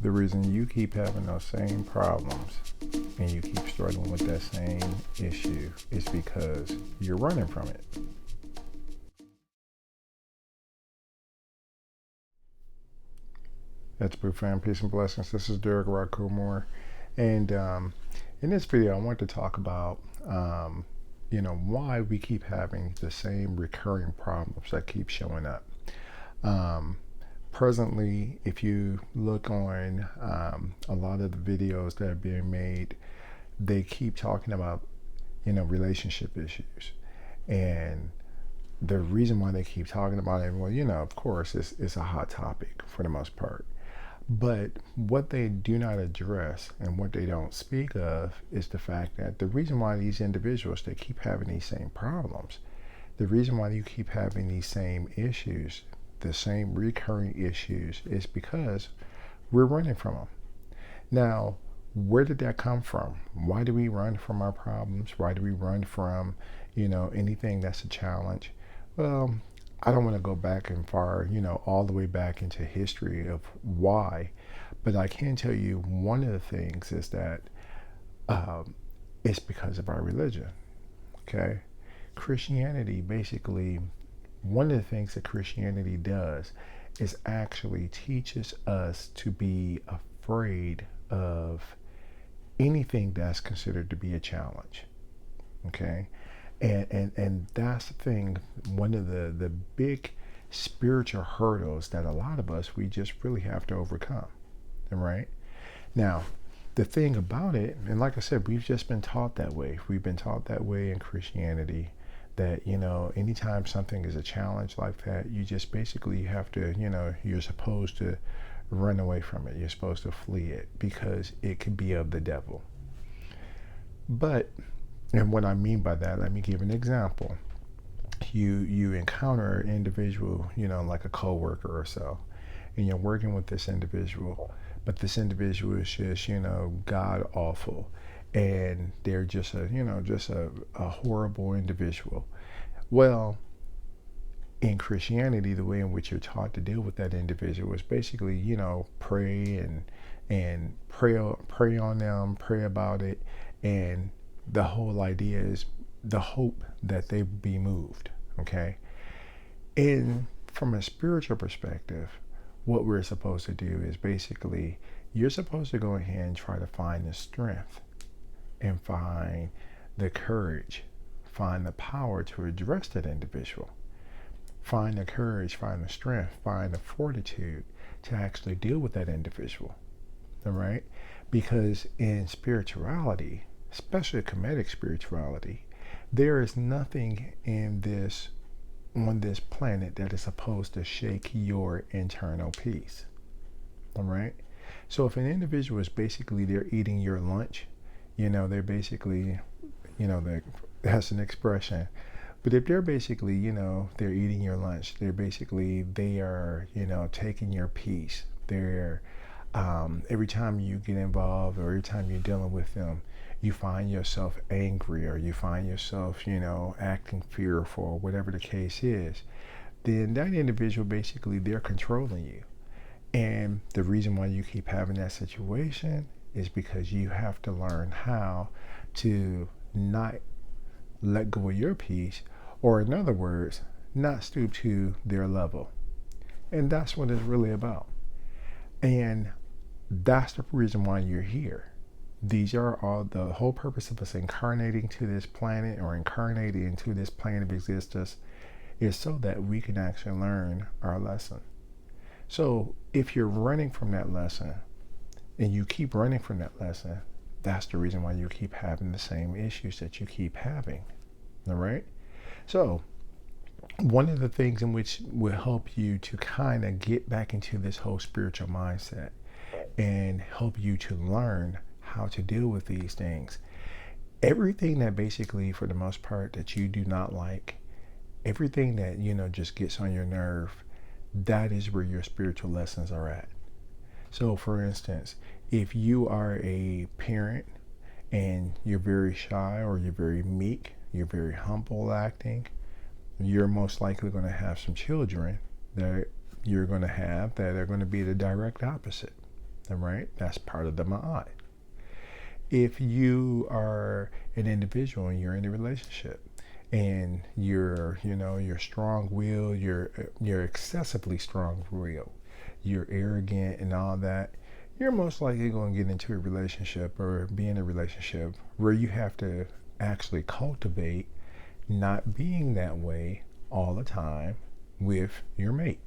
the reason you keep having those same problems and you keep struggling with that same issue is because you're running from it. That's profound peace and blessings. This is Derric Rockomore, and in this video, I want to talk about why we keep having the same recurring problems that keep showing up. Presently, if you look on a lot of the videos that are being made, they keep talking about relationship issues, and the reason why they keep talking about it, well, of course, it's a hot topic for the most part. But what they do not address and what they don't speak of is the fact that the reason why these individuals, they keep having these same problems, the reason why you keep having these same issues, the same recurring issues, is because we're running from them. Now, where did that come from? Why do we run from our problems? Why do we run from, anything that's a challenge? Well, I don't want to go back and far, all the way back into history of why, but I can tell you one of the things is that it's because of our religion. Okay, Christianity, basically, one of the things that Christianity does is actually teaches us to be afraid of anything that's considered to be a challenge. Okay. And that's the thing, one of the big spiritual hurdles that a lot of us, we just really have to overcome. Right? Now, the thing about it, and like I said, we've just been taught that way. We've been taught that way in Christianity, that, anytime something is a challenge like that, you just basically have to, you're supposed to run away from it. You're supposed to flee it because it could be of the devil. And what I mean by that, let me give an example. You encounter an individual, like a coworker or so, and you're working with this individual, but this individual is just, god awful, and they're just a horrible individual. Well, in Christianity, the way in which you're taught to deal with that individual is basically, pray and pray on them, pray about it, and the whole idea is the hope that they be moved. Okay. And from a spiritual perspective, what we're supposed to do is basically, you're supposed to go ahead and try to find the strength and find the courage, find the power to address that individual. Find the courage, find the strength, find the fortitude to actually deal with that individual. All right. Because in spirituality, especially Kemetic spirituality, there is nothing on this planet that is supposed to shake your internal peace. All right. So if an individual is basically, they're eating your lunch, they're basically, that's an expression. But if they're basically, they're eating your lunch, they are, taking your peace. They're, every time you get involved or every time you're dealing with them, you find yourself angry, or you find yourself, acting fearful, whatever the case is, then that individual, basically, they're controlling you. And the reason why you keep having that situation is because you have to learn how to not let go of your peace, or in other words, not stoop to their level. And that's what it's really about. And that's the reason why you're here. These are all the whole purpose of us incarnating to this planet, or incarnating into this plane of existence, is so that we can actually learn our lesson. So if you're running from that lesson and you keep running from that lesson, that's the reason why you keep having the same issues that you keep having. All right. So one of the things in which will help you to kind of get back into this whole spiritual mindset and help you to learn how to deal with these things, everything that basically, for the most part, that you do not like, everything that, just gets on your nerve, that is where your spiritual lessons are at. So for instance, if you are a parent and you're very shy, or you're very meek, you're very humble acting, you're most likely going to have some children that you're going to have that are going to be the direct opposite. All right, that's part of the ma'at. If you are an individual and you're in a relationship and you're strong-willed, you're excessively strong-willed, you're arrogant and all that, you're most likely going to get into a relationship or be in a relationship where you have to actually cultivate not being that way all the time with your mate.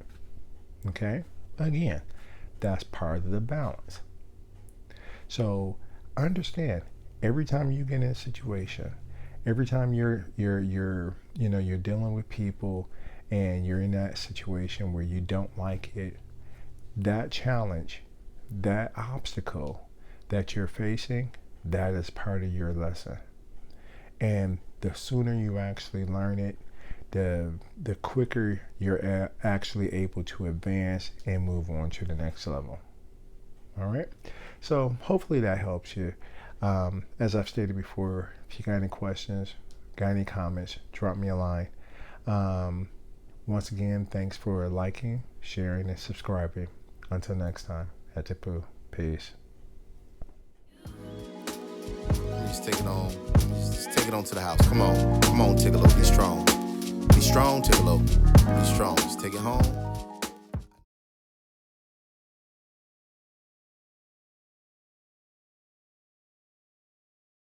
Okay? Again, that's part of the balance. So understand, every time you get in a situation, every time you're dealing with people and you're in that situation where you don't like it, that challenge, that obstacle that you're facing, that is part of your lesson. And the sooner you actually learn it, the quicker you're actually able to advance and move on to the next level. All right. So hopefully that helps you. As I've stated before, if you got any questions, got any comments, drop me a line. Once again, thanks for liking, sharing, and subscribing. Until next time, Atipu. Peace. Just take it on. Just take it on to the house. Come on, Tigolo. Be strong. Be strong, Tigolo. Be strong. Just take it home.